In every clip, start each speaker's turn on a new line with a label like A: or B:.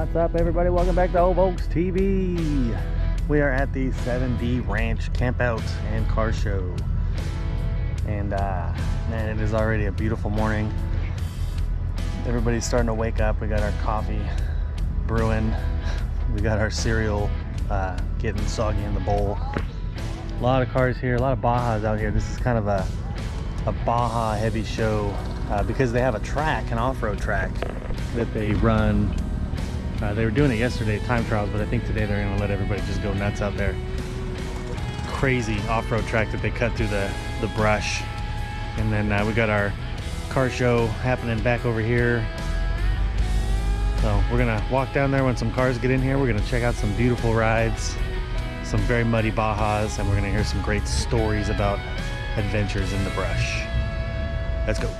A: What's up, everybody? Welcome back to Old Volks TV. We are at the 7D Ranch Campout and Car Show. And man, it is already a beautiful morning. Everybody's starting to wake up. We got our coffee brewing. We got our cereal getting soggy in the bowl. A lot of cars here, a lot of Bajas out here. This is kind of a Baja heavy show because they have a track, an off-road track that they run. They were doing it yesterday, time trials, but I think today they're gonna let everybody just go nuts out there. Crazy off-road track that they cut through the brush. And then we got our car show happening back over here. So we're gonna walk down there when some cars get in here. We're gonna check out some beautiful rides, some very muddy Bajas, and we're gonna hear some great stories about adventures in the brush. Let's go.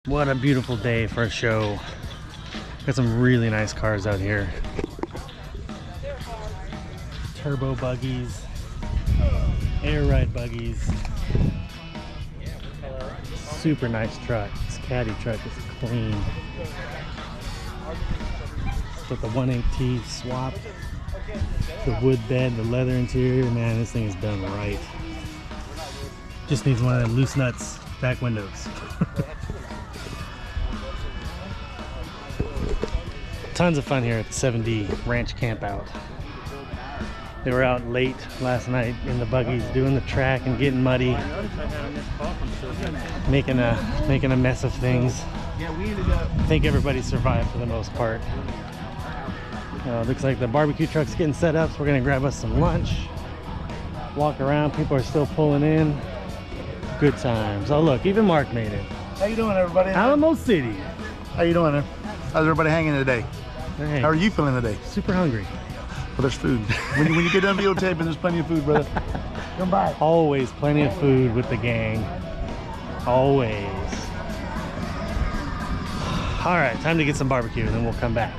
A: What a beautiful day for a show. Got some really nice cars out here. Turbo buggies, air ride buggies. Super nice truck. This caddy truck is clean. Got the 1.8T swap, the wood bed, the leather interior. Man, this thing is done right. Just needs one of them loose nuts back windows. Tons of fun here at the 7D Ranch Campout. They were out late last night in the buggies doing the track and getting muddy, making a mess of things. I think everybody survived for the most part. Looks like the barbecue truck's getting set up, so we're gonna grab us some lunch, walk around. People are still pulling in. Good times. Oh look, even Mark made it.
B: How you doing, everybody?
A: Alamo City.
B: How you doing? How's everybody hanging today?
A: Hey,
B: how are you feeling today?
A: super hungry.
B: Well, there's food. when you get done videotaping, there's plenty of food, brother. Come by.
A: Always plenty of food with the gang. Always. All right, time to get some barbecue, and then we'll come back.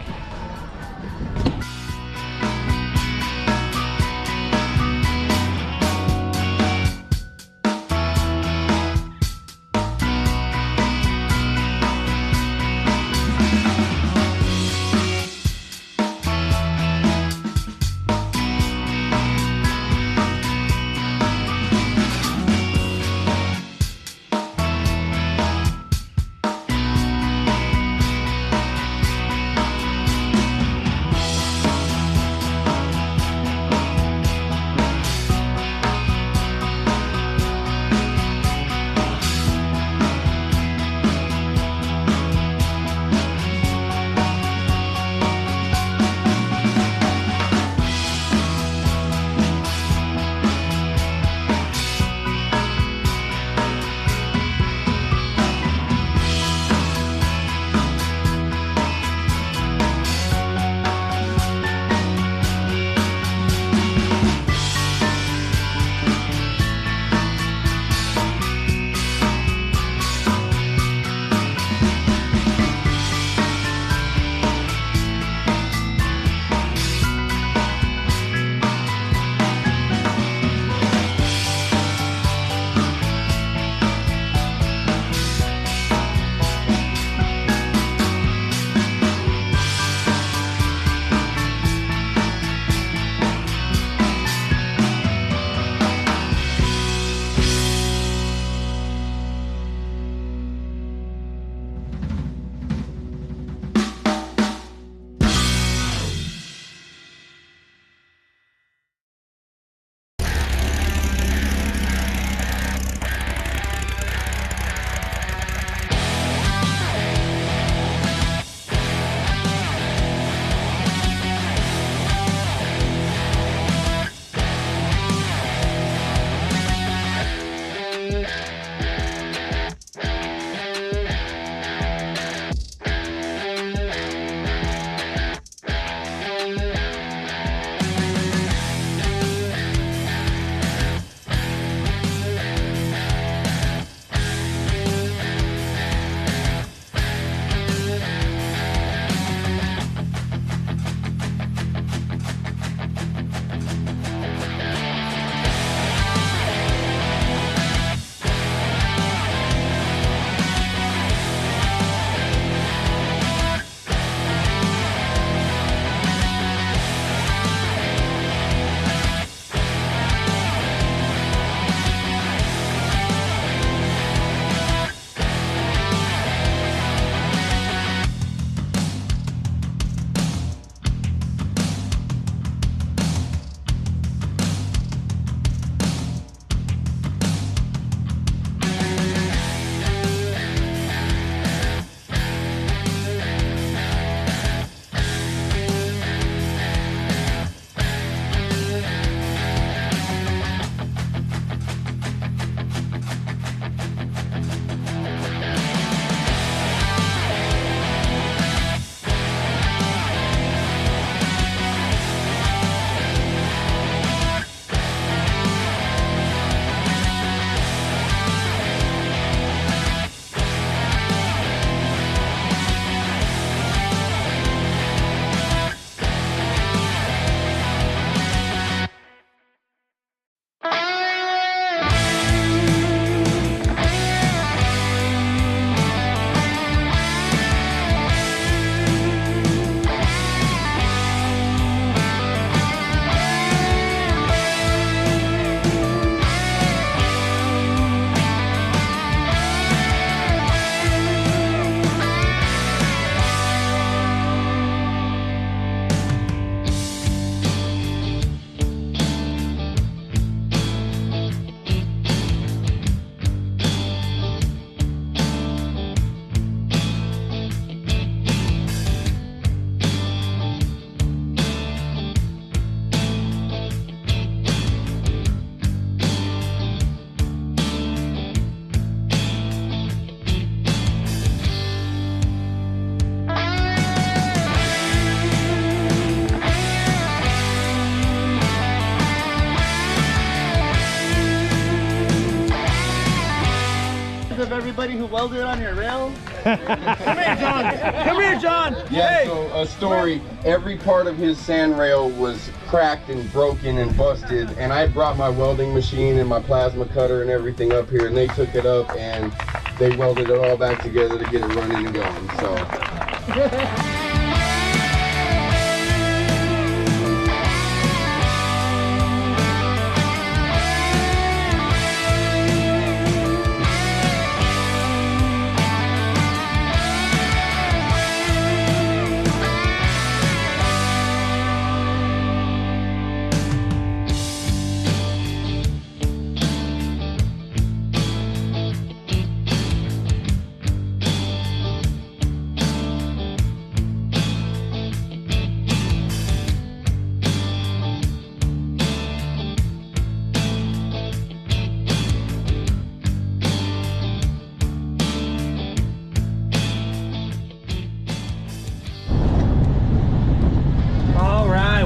B: who welded on your rail? Come here, John. Come here, John.
C: Yeah,
B: Hey.
C: so a story, every part of his sand rail was cracked and broken and busted, and I brought my welding machine and my plasma cutter and everything up here, and they took it up and they welded it all back together to get it running and going, so.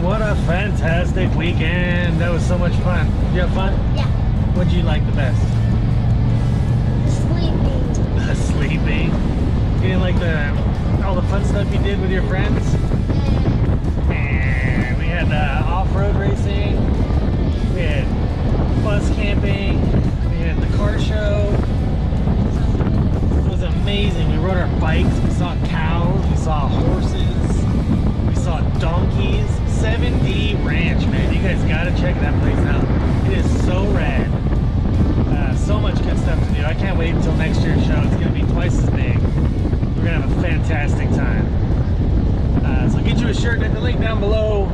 A: What a fantastic weekend. That was so much fun. Did you have fun?
D: Yeah.
A: What'd you like the best?
D: Sleeping.
A: Sleeping. You didn't like all the fun stuff you did with your friends? And we had off-road racing. We had bus camping. We had the car show. It was amazing. We rode our bikes. We saw cows. We saw horses. We saw donkeys. 7D Ranch, man. You guys gotta check that place out. It is so rad. So much good stuff to do. I can't wait until next year's show. It's gonna be twice as big. We're gonna have a fantastic time. So get you a shirt at the link down below.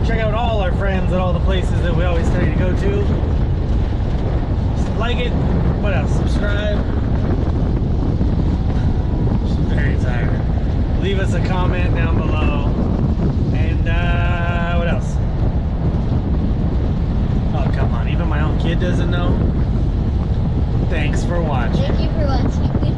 A: Check out all our friends at all the places that we always tell you to go to. Just like it. What else? Subscribe. Just very tired. Leave us a comment down below. And what else? Oh, come on. Even my own kid doesn't know. Thanks for watching.
D: Thank you for watching.